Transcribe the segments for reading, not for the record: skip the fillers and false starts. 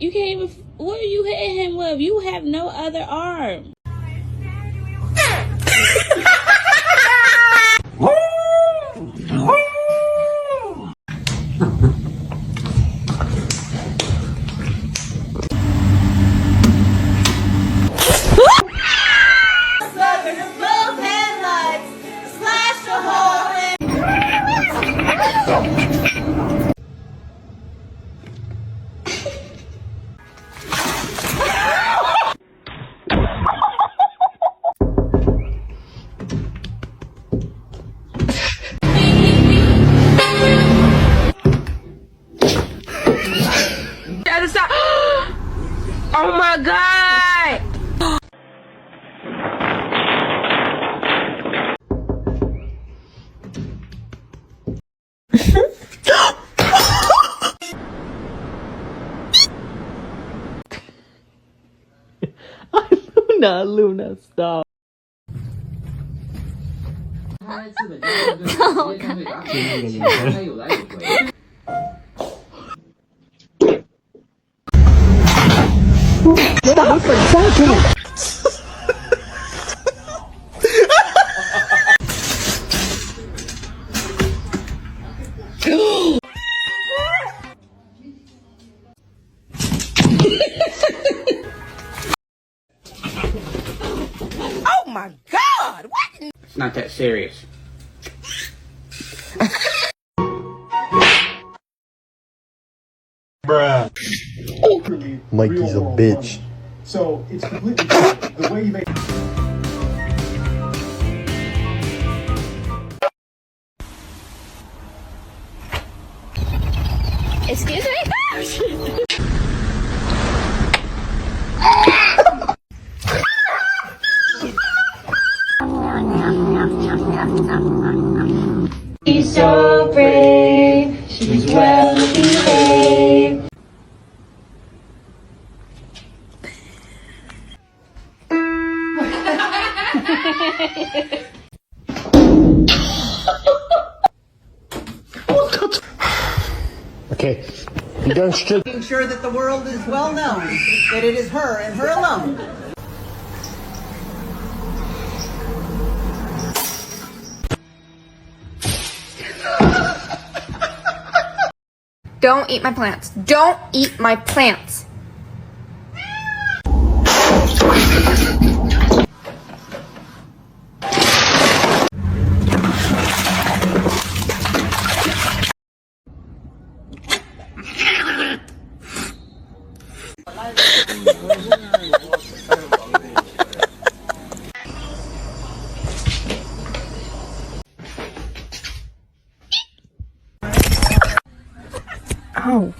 You can't even. What are you hitting him with? You have no other arm. Oh my God! Luna, stop. Oh my God! What? It's not that serious. Bruh. Mikey's a bitch. So it's completely different. The way you make. Excuse me? She's so brave, she's well behaved. Okay, you done stripped? Making sure that the world is well known that it is her and her alone. Don't eat my plants. Don't eat my plants. Oh.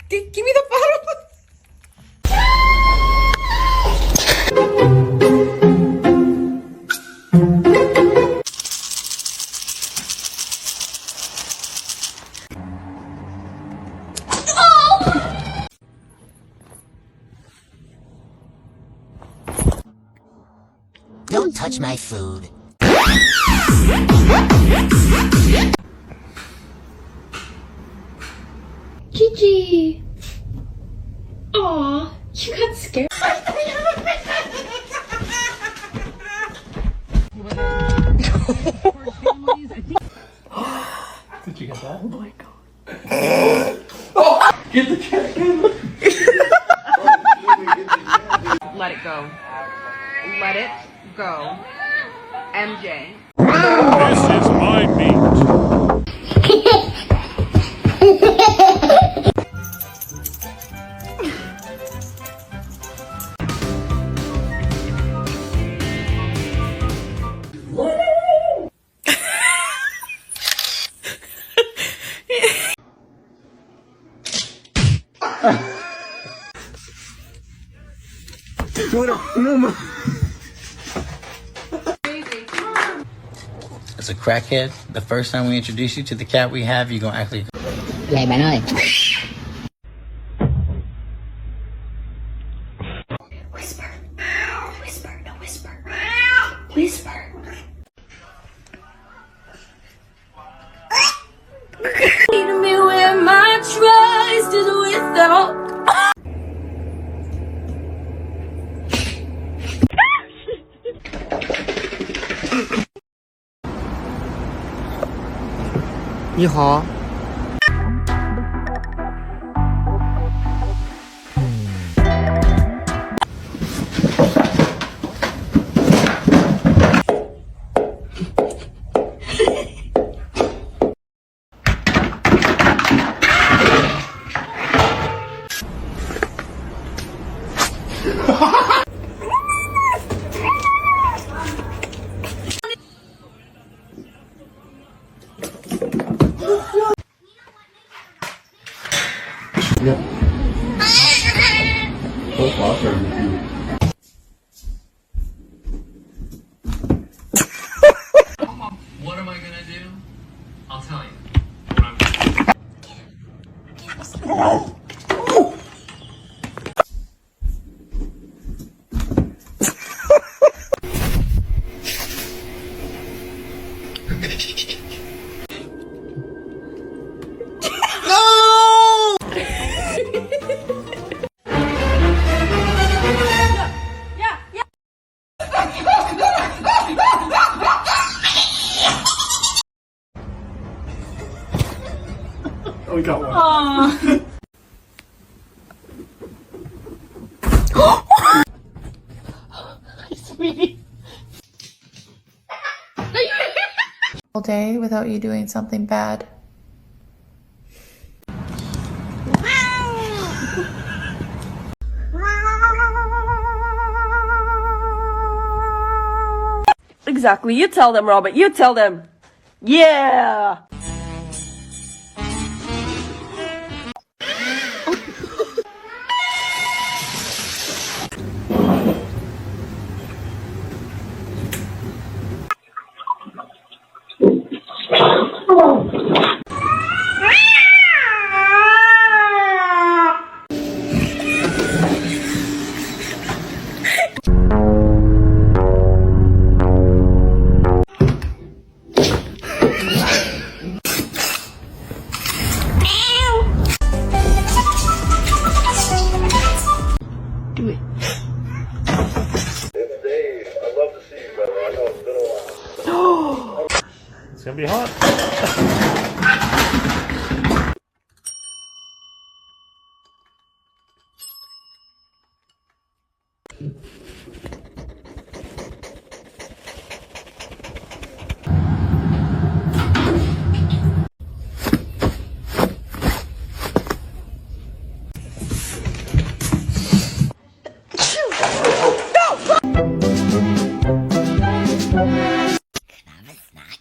Give me the bottle. Don't touch my food. Gigi. Aw, you got scared. Did you get that? Oh my God. Oh! Get the cat! Let it go. Let it go. MJ. This is my meat. As a crackhead, the first time we introduce you to the cat we have, you're gonna actually. Vậy bạn ơi. Whisper. Whisper. No, whisper. Whisper. Lead me where my trust. dog. What am I gonna do? I'll tell you. What I'm gonna Oh, we got one. All day without you doing something bad. Exactly. You tell them, Robert. You tell them. Yeah. It's gonna be hot.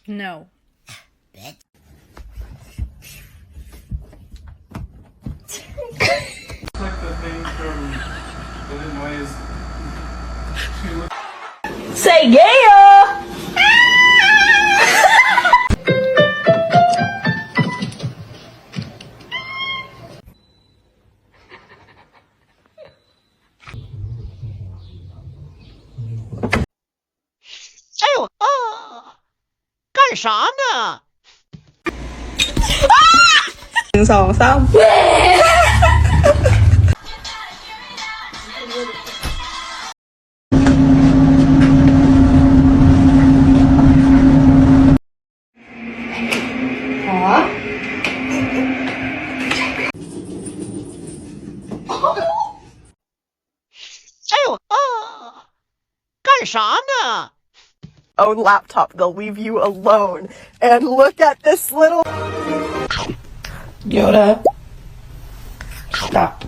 No. Like the thing from Illinois. Say yeah. Oh, laptop, they'll leave you alone. And look at this little... Yoda. Stop.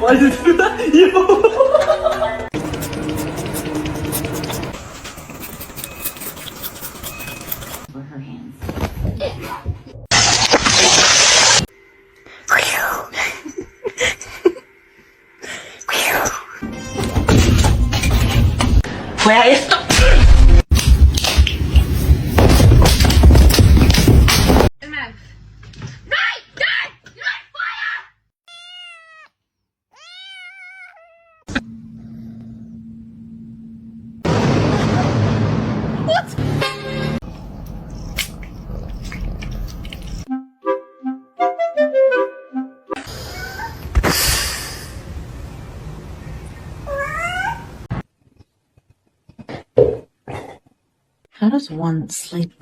Why did you do that? Where is the... MF. How does one sleep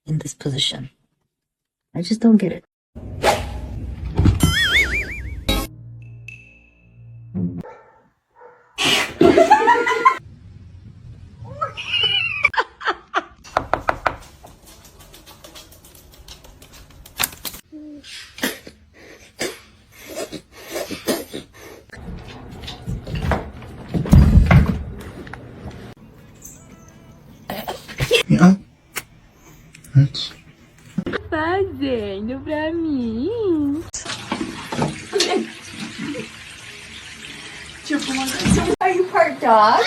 in this position? I just don't get it. Yeah. That's... Fazendo pra mim. Are you part dog?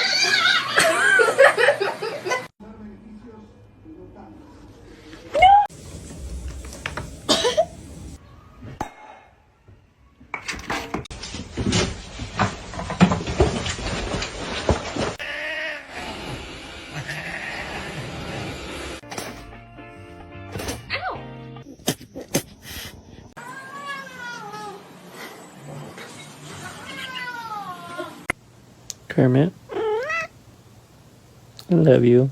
Kermit. I love you.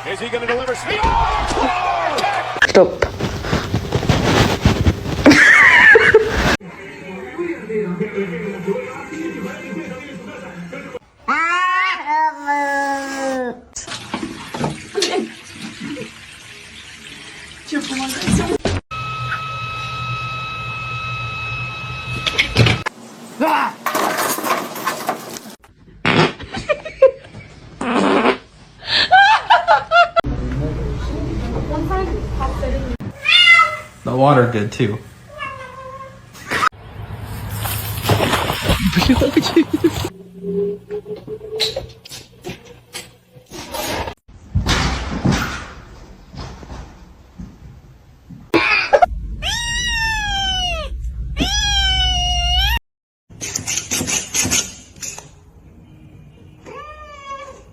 Is he going to deliver? Stop. The water did too.